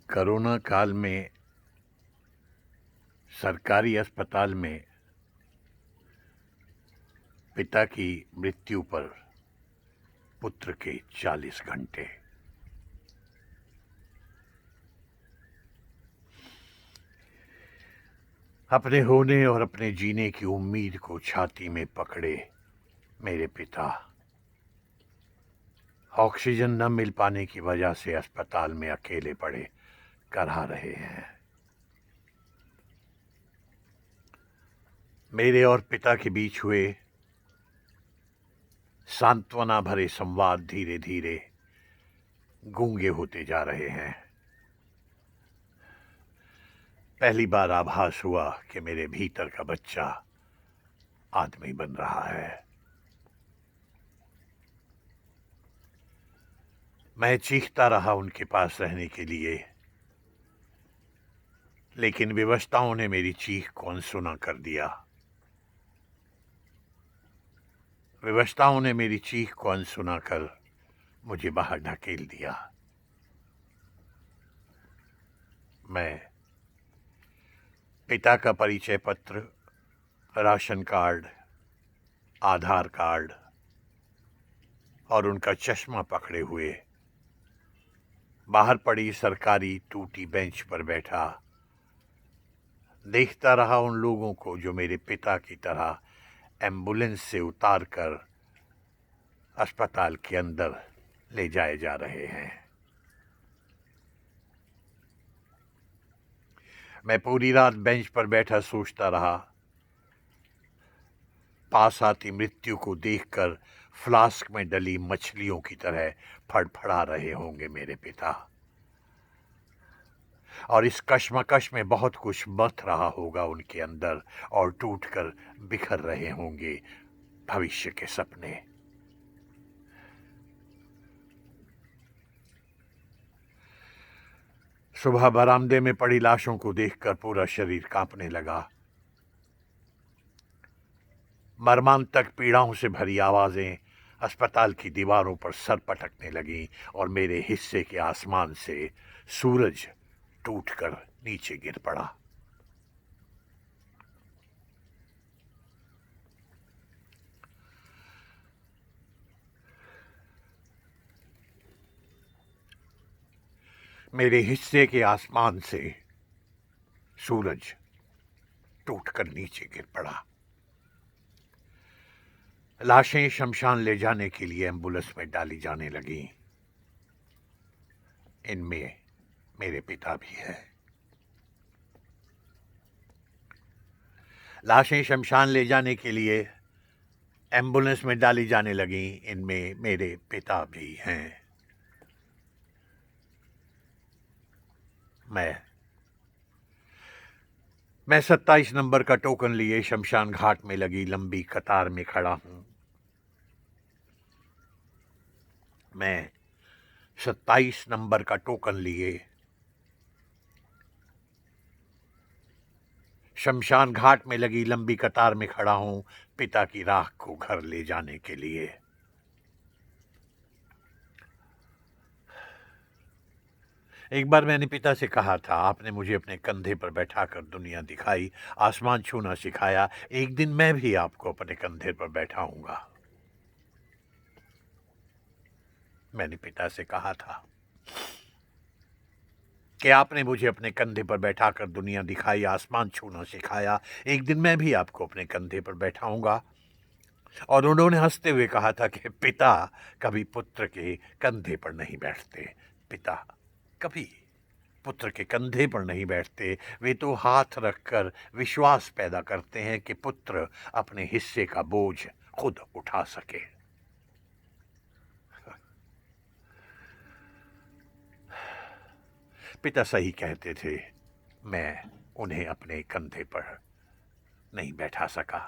Corona काल में सरकारी अस्पताल में पिता की मृत्यु पर पुत्र के 40 घंटे। अपने होने और अपने जीने की उम्मीद को छाती में पकड़े मेरे पिता ऑक्सीजन न मिल पाने की वजह से अस्पताल में अकेले पड़े करहा रहे हैं। मेरे और पिता के बीच हुए सांत्वना भरे संवाद धीरे धीरे गूंगे होते जा रहे हैं। पहली बार आभास हुआ कि मेरे भीतर का बच्चा आदमी बन रहा है। मैं चीखता रहा उनके पास रहने के लिए, लेकिन विवशताओं ने मेरी चीख को अनसुना कर दिया। विवशताओं ने मेरी चीख को अनसुना कर मुझे बाहर ढकेल दिया। मैं पिता का परिचय पत्र, राशन कार्ड, आधार कार्ड और उनका चश्मा पकड़े हुए बाहर पड़ी सरकारी टूटी बेंच पर बैठा देखता रहा उन लोगों को जो मेरे पिता की तरह एम्बुलेंस से उतारकर अस्पताल के अंदर ले जाए जा रहे हैं। मैं पूरी रात बेंच पर बैठा सोचता रहा। पास आती मृत्यु को देखकर फ्लास्क में डली मछलियों की तरह फड़फड़ा रहे होंगे मेरे पिता, और इस कश्मकश में बहुत कुछ बथ रहा होगा उनके अंदर और टूटकर बिखर रहे होंगे भविष्य के सपने। सुबह बरामदे में पड़ी लाशों को देखकर पूरा शरीर कांपने लगा। मर्मांतक पीड़ाओं से भरी आवाजें अस्पताल की दीवारों पर सर पटकने लगीं और मेरे हिस्से के आसमान से सूरज टूटकर नीचे गिर पड़ा। मेरे हिस्से के आसमान से सूरज टूटकर नीचे गिर पड़ा। लाशें शमशान ले जाने के लिए एम्बुलेंस में डाली जाने लगी। इनमें मेरे पिता भी है। लाशें शमशान ले जाने के लिए एम्बुलेंस में डाली जाने लगी। इनमें मेरे पिता भी हैं। मैं 27 नंबर का टोकन लिए शमशान घाट में लगी लंबी कतार में खड़ा हूं। मैं 27 नंबर का टोकन लिए शमशान घाट में लगी लंबी कतार में खड़ा हूं, पिता की राख को घर ले जाने के लिए। एक बार मैंने पिता से कहा था, आपने मुझे अपने कंधे पर बैठाकर दुनिया दिखाई, आसमान छूना सिखाया, एक दिन मैं भी आपको अपने कंधे पर बैठाऊंगा। मैंने पिता से कहा था कि आपने मुझे अपने कंधे पर बैठाकर दुनिया दिखाई, आसमान छूना सिखाया, एक दिन मैं भी आपको अपने कंधे पर बैठाऊंगा। और उन्होंने हंसते हुए कहा था कि पिता कभी पुत्र के कंधे पर नहीं बैठते, पिता कभी पुत्र के कंधे पर नहीं बैठते, वे तो हाथ रखकर विश्वास पैदा करते हैं कि पुत्र अपने हिस्से का बोझ खुद उठा सके। पिता सही कहते थे, मैं उन्हें अपने कंधे पर नहीं बैठा सका।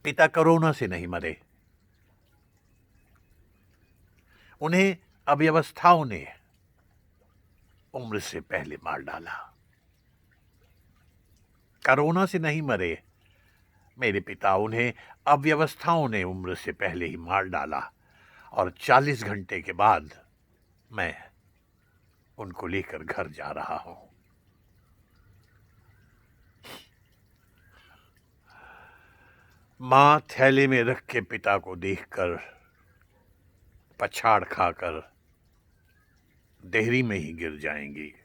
पिता कोरोना से नहीं मरे, उन्हें अव्यवस्थाओं ने उम्र से पहले मार डाला। कोरोना से नहीं मरे मेरे पिता, उन्हें अव्यवस्थाओं ने उम्र से पहले ही मार डाला। और 40 घंटे के बाद मैं उनको लेकर घर जा रहा हूं। मां थैले में रख के पिता को देखकर पछाड़ खाकर देहरी में ही गिर जाएंगी।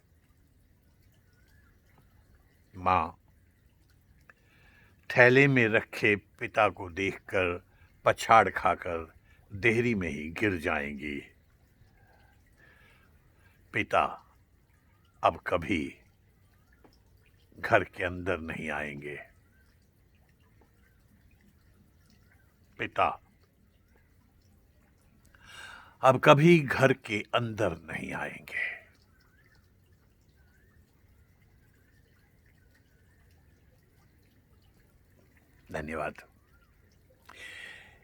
मां थैले में रखे पिता को देखकर पछाड़ खाकर देहरी में ही गिर जाएंगी। पिता अब कभी घर के अंदर नहीं आएंगे। पिता अब कभी घर के अंदर नहीं आएंगे। धन्यवाद।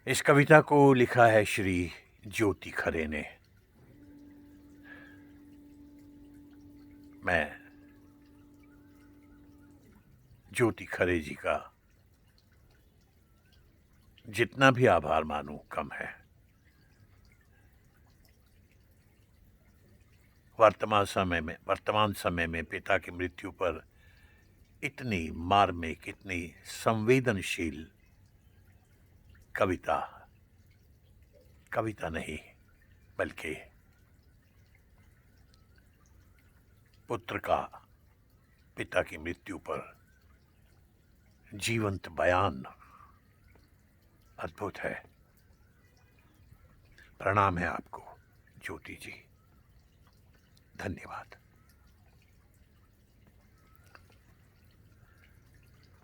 इस कविता को लिखा है श्री ज्योति खरे ने। मैं ज्योति खरे जी का जितना भी आभार मानूं कम है। वर्तमान समय में पिता की मृत्यु पर इतनी मार्मिक, इतनी संवेदनशील कविता नहीं बल्कि पुत्र का पिता की मृत्यु पर जीवंत बयान अद्भुत है। प्रणाम है आपको ज्योति जी। धन्यवाद।